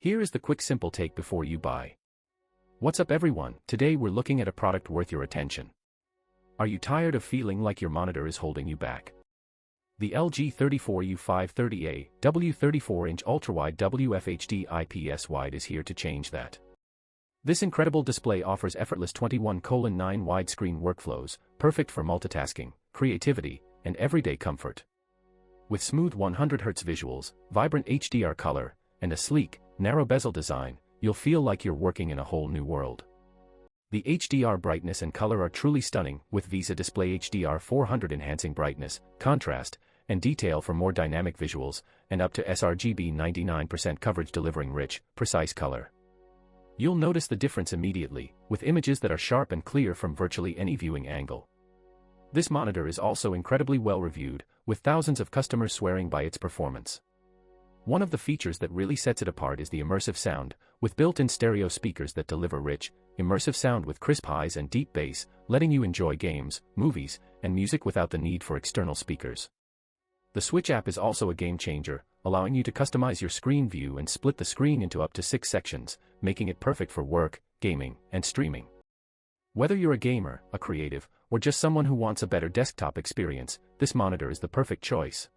Here is the quick simple take before you buy. What's up everyone, today we're looking at a product worth your attention. Are you tired of feeling like your monitor is holding you back? The LG 34U530A-W 34-inch UltraWide WFHD IPS wide is here to change that. This incredible display offers effortless 21:9 widescreen workflows, perfect for multitasking, creativity, and everyday comfort. With smooth 100Hz visuals, vibrant HDR color, and a sleek, narrow bezel design, you'll feel like you're working in a whole new world. The HDR brightness and color are truly stunning, with VESA DisplayHDR 400 enhancing brightness, contrast, and detail for more dynamic visuals, and up to sRGB 99% coverage delivering rich, precise color. You'll notice the difference immediately, with images that are sharp and clear from virtually any viewing angle. This monitor is also incredibly well reviewed, with thousands of customers swearing by its performance. One of the features that really sets it apart is the immersive sound, with built-in stereo speakers that deliver rich, immersive sound with crisp highs and deep bass, letting you enjoy games, movies, and music without the need for external speakers. The Switch app is also a game-changer, allowing you to customize your screen view and split the screen into up to 6 sections, making it perfect for work, gaming, and streaming. Whether you're a gamer, a creative, or just someone who wants a better desktop experience, this monitor is the perfect choice.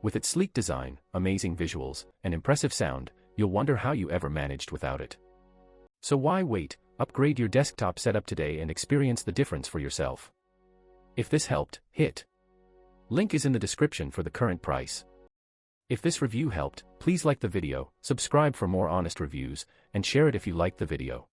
With its sleek design, amazing visuals, and impressive sound, you'll wonder how you ever managed without it. So why wait? Upgrade your desktop setup today and experience the difference for yourself. If this helped, hit link is in the description for the current price. If this review helped, please like the video, subscribe for more honest reviews, and share it if you liked the video.